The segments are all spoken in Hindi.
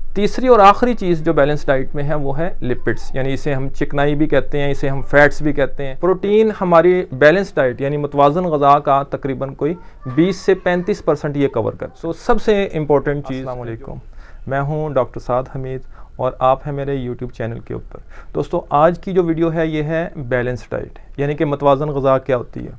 तीसरी और आखिरी चीज़ जो बैलेंस डाइट में है वो है लिपिड्स, यानी इसे हम चिकनाई भी कहते हैं, इसे हम फैट्स भी कहते हैं। प्रोटीन हमारी बैलेंस डाइट यानी मुतवाज़न ग़िज़ा का तकरीबन कोई 20 से 35% ये कवर कर। सो सबसे इम्पोर्टेंट चीज़। अस्सलाम वालेकुम, मैं हूँ डॉक्टर साद हमीद और आप हैं मेरे यूट्यूब चैनल के ऊपर। दोस्तों, आज की जो वीडियो है ये है बैलेंस डाइट, यानी कि मुतवाज़न ग़िज़ा क्या होती है।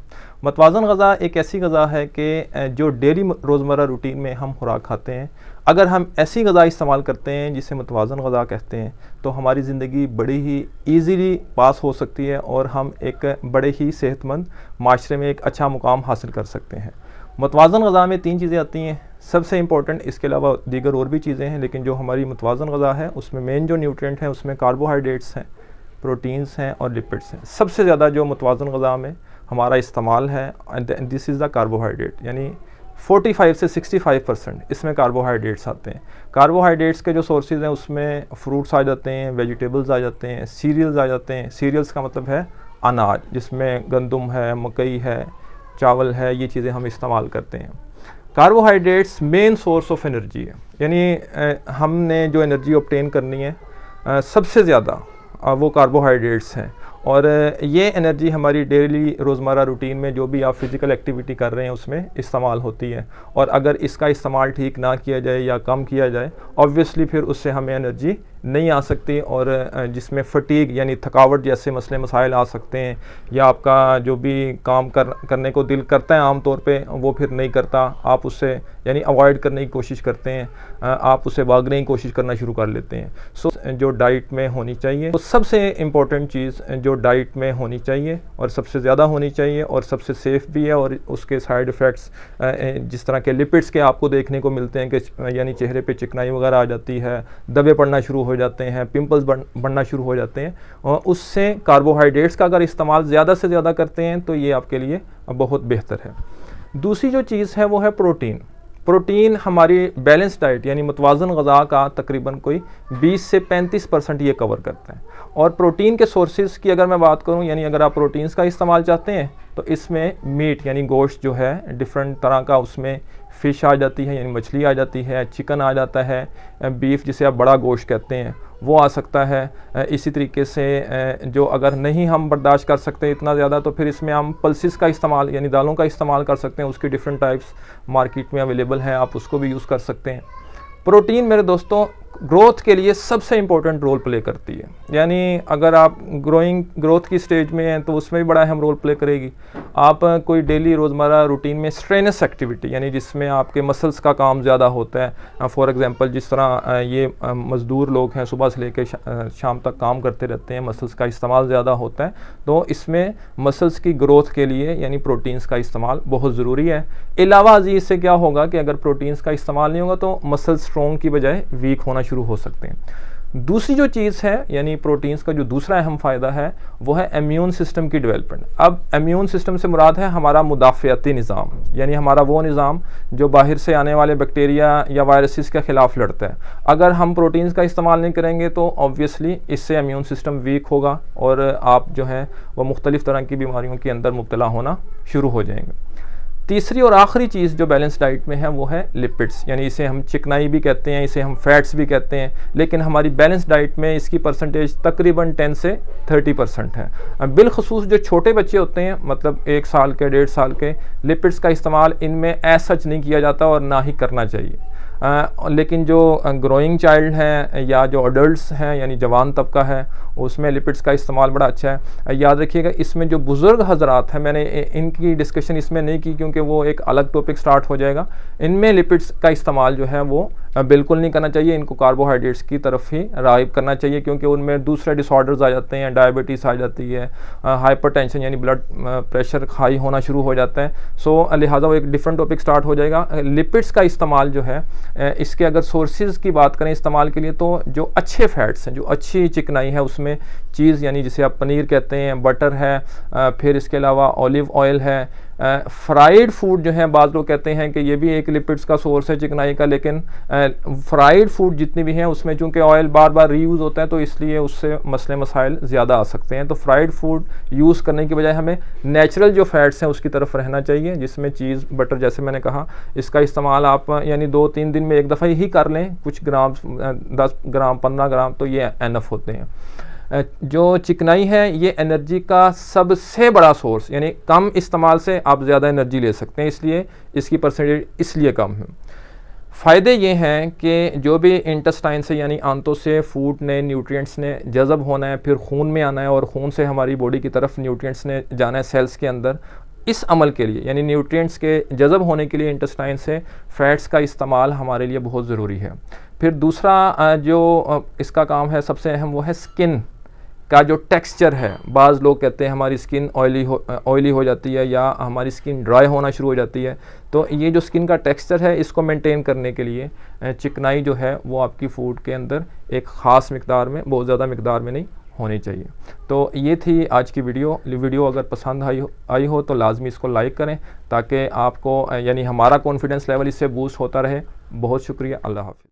मुतवाज़न ग़िज़ा एक ऐसी ग़िज़ा है कि जो डेली रोज़मर्रा रूटीन में हम खुराक खाते हैं, अगर हम ऐसी ग़िज़ा इस्तेमाल करते हैं जिसे मुतवाज़न ग़िज़ा कहते हैं, तो हमारी ज़िंदगी बड़ी ही ईज़िली पास हो सकती है और हम एक बड़े ही सेहतमंद माशरे में एक अच्छा मुकाम हासिल कर सकते हैं। मुतवाज़न ग़िज़ा में 3 चीज़ें आती हैं सबसे इम्पॉर्टेंट, इसके अलावा दीगर और भी चीज़ें हैं, लेकिन जो हमारी मुतवाज़न ग़िज़ा है उसमें मेन जो न्यूट्रिएंट हैं उसमें कार्बोहाइड्रेट्स हैं, प्रोटीन्स हैं और लिपिड्स हैं। सबसे ज़्यादा जो मुतवाज़न ग़िज़ा में हमारा इस्तेमाल है दिस इज़ द कार्बोहाइड्रेट, यानी 45 से 65% इसमें कार्बोहाइड्रेट्स आते हैं। कार्बोहाइड्रेट्स के जो सोर्सेज हैं उसमें फ्रूट्स आ जाते हैं, वेजिटेबल्स आ जाते हैं, सीरियल्स आ जाते हैं। सीरियल्स का मतलब है अनाज, जिसमें गंदम है, मकई है, चावल है, ये चीज़ें हम इस्तेमाल करते हैं। Carbohydrates main source of energy है, यानी हमने जो एनर्जी ऑब्टेन करनी है सबसे ज़्यादा वो कार्बोहाइड्रेट्स हैं। और ये एनर्जी हमारी डेली रोज़मर्रा रूटीन में जो भी आप फिज़िकल एक्टिविटी कर रहे हैं उसमें इस्तेमाल होती है, और अगर इसका इस्तेमाल ठीक ना किया जाए या कम किया जाए, ऑब्वियसली फिर उससे हमें एनर्जी नहीं आ सकती, और जिसमें फटीग यानी थकावट जैसे मसले मसाइल आ सकते हैं, या आपका जो भी काम करने को दिल करता है आम तौर पे वो फिर नहीं करता, आप उससे यानी अवॉइड करने की कोशिश करते हैं, आप उससे भागने की कोशिश करना शुरू कर लेते हैं। सो जो डाइट में होनी चाहिए, तो सबसे इम्पोर्टेंट चीज़ जो डाइट में होनी चाहिए और सबसे ज़्यादा होनी चाहिए और सबसे सेफ़ भी है, और उसके साइड इफ़ेक्ट्स जिस तरह के लिपिड्स के आपको देखने को मिलते हैं कि यानी चेहरे पे चिकनाई वगैरह आ जाती है, दबे पड़ना शुरू हो जाते हैं, पिंपल्स बढ़ना शुरू हो जाते हैं, और उससे कार्बोहाइड्रेट्स का अगर इस्तेमाल ज़्यादा से ज़्यादा करते हैं तो ये आपके लिए बहुत बेहतर है। दूसरी जो चीज़ है वो है प्रोटीन। प्रोटीन हमारी बैलेंस डाइट यानी मुतवाज़न ग़िज़ा का तकरीबन कोई 20 से 35% ये कवर करता है। और प्रोटीन के सोर्सेज की अगर मैं बात करूं, यानी अगर आप प्रोटीन्स का इस्तेमाल चाहते हैं तो इसमें मीट यानी गोश्त जो है डिफरेंट तरह का, उसमें फ़िश आ जाती है यानी मछली आ जाती है, चिकन आ जाता है, बीफ जिसे आप बड़ा गोश्त कहते हैं वो आ सकता है। इसी तरीके से जो अगर नहीं हम बर्दाश्त कर सकते इतना ज़्यादा, तो फिर इसमें हम पल्सिस का इस्तेमाल यानी दालों का इस्तेमाल कर सकते हैं। उसकी डिफरेंट टाइप्स मार्केट में अवेलेबल हैं, आप उसको भी यूज़ कर सकते हैं। प्रोटीन मेरे दोस्तों ग्रोथ के लिए सबसे इम्पोर्टेंट रोल प्ले करती है, यानी अगर आप ग्रोथ की स्टेज में हैं तो उसमें भी बड़ा अहम रोल प्ले करेगी। आप कोई डेली रोज़मर्रा रूटीन में स्ट्रेनस एक्टिविटी यानी जिसमें आपके मसल्स का काम ज़्यादा होता है, फॉर एग्जांपल जिस तरह ये मज़दूर लोग हैं सुबह से लेकर शाम तक काम करते रहते हैं, मसल्स का इस्तेमाल ज़्यादा होता है, तो इसमें मसल्स की ग्रोथ के लिए यानी प्रोटीन्स का इस्तेमाल बहुत ज़रूरी है। अलावा इससे क्या होगा कि अगर प्रोटीन्स का इस्तेमाल नहीं होगा तो मसल स्ट्रॉन्ग की बजाय वीक होना शुरू हो सकते हैं। दूसरी जो चीज़ है यानी प्रोटीन्स का जो दूसरा अहम फ़ायदा है वो है इम्यून सिस्टम की डेवलपमेंट। अब इम्यून सिस्टम से मुराद है हमारा मुदाफ़ियाती निज़ाम, यानी हमारा वो निज़ाम जो बाहर से आने वाले बैक्टीरिया या वायरसेस के ख़िलाफ़ लड़ता है। अगर हम प्रोटीन्स का इस्तेमाल नहीं करेंगे तो ऑब्वियसली इससे इम्यून सिस्टम वीक होगा और आप जो है वो मुख्तलिफ़ तरह की बीमारियों के अंदर मुब्तला होना शुरू हो जाएंगे। तीसरी और आखिरी चीज़ जो बैलेंस डाइट में है वो है लिपिड्स, यानी इसे हम चिकनाई भी कहते हैं, इसे हम फैट्स भी कहते हैं, लेकिन हमारी बैलेंस डाइट में इसकी परसेंटेज तकरीबन 10 से 30% है। बिलखसूस जो छोटे बच्चे होते हैं, मतलब 1 साल के 1.5 साल के, लिपिड्स का इस्तेमाल इनमें एज सच नहीं किया जाता और ना ही करना चाहिए। लेकिन जो ग्रोइंग चाइल्ड हैं या जो अडल्ट्स हैं यानी जवान तबका है उसमें लिपिड्स का इस्तेमाल बड़ा अच्छा है। याद रखिएगा इसमें जो बुज़ुर्ग हजरात हैं, मैंने इनकी डिस्कशन इसमें नहीं की क्योंकि वो एक अलग टॉपिक स्टार्ट हो जाएगा। इनमें लिपिड्स का इस्तेमाल जो है वो बिल्कुल नहीं करना चाहिए, इनको कार्बोहाइड्रेट्स की तरफ ही राग़िब करना चाहिए क्योंकि उनमें दूसरे डिसऑर्डर्स आ जाते हैं, डायबिटीज़ आ जाती है, हाइपरटेंशन यानी ब्लड प्रेशर हाई होना शुरू हो जाता है। सो लिहाजा वो एक डिफरेंट टॉपिक स्टार्ट हो जाएगा। लिपिड्स का इस्तेमाल जो है इसके अगर सोर्सेज की बात करें इस्तेमाल के लिए, तो जो अच्छे फैट्स हैं, जो अच्छी चिकनाई है उसमें चीज़ यानी जिसे आप पनीर कहते हैं, बटर है, फिर इसके अलावा ऑलिव ऑयल है, फ्राइड फूड जो है, बाज़ लोग कहते हैं कि ये भी एक लिपिड्स का सोर्स है चिकनाई का, लेकिन फ्राइड फूड जितनी भी हैं उसमें चूँकि ऑयल बार बार रीयूज़ होता है तो इसलिए उससे मसले मसाइल ज़्यादा आ सकते हैं। तो फ्राइड फूड यूज़ करने की बजाय हमें नेचुरल जो फैट्स हैं उसकी तरफ रहना चाहिए, जिसमें चीज़, बटर, जैसे मैंने कहा, इसका इस्तेमाल आप यानी 2-3 दिन में एक दफ़ा ही कर लें, कुछ ग्राम, 10 ग्राम 15 ग्राम तो ये एनफ होते हैं। जो चिकनाई है ये एनर्जी का सबसे बड़ा सोर्स, यानी कम इस्तेमाल से आप ज़्यादा एनर्जी ले सकते हैं, इसलिए इसकी परसेंटेज इसलिए कम है। फ़ायदे ये हैं कि जो भी इंटेस्टाइन से यानी आंतों से फूड ने, न्यूट्रिएंट्स ने जज़ब होना है, फिर खून में आना है और खून से हमारी बॉडी की तरफ न्यूट्रिएंट्स ने जाना है सेल्स के अंदर। इस अमल के लिए यानी न्यूट्रिएंट्स के जज़ब होने के लिए इंटेस्टाइन से फ़ैट्स का इस्तेमाल हमारे लिए बहुत ज़रूरी है। फिर दूसरा जो इसका काम है सबसे अहम, वो है स्किन का जो टेक्सचर है। बाज़ लोग कहते हैं हमारी स्किन ऑयली हो जाती है या हमारी स्किन ड्राई होना शुरू हो जाती है, तो ये जो स्किन का टेक्सचर है इसको मेंटेन करने के लिए चिकनाई जो है वो आपकी फ़ूड के अंदर एक ख़ास मिकदार में, बहुत ज़्यादा मिकदार में नहीं होनी चाहिए। तो ये थी आज की वीडियो अगर पसंद आई हो तो लाजमी इसको लाइक करें ताकि आपको यानी हमारा कॉन्फिडेंस लेवल इससे बूस्ट होता रहे। बहुत शुक्रिया। अल्लाह हाफ़िज़।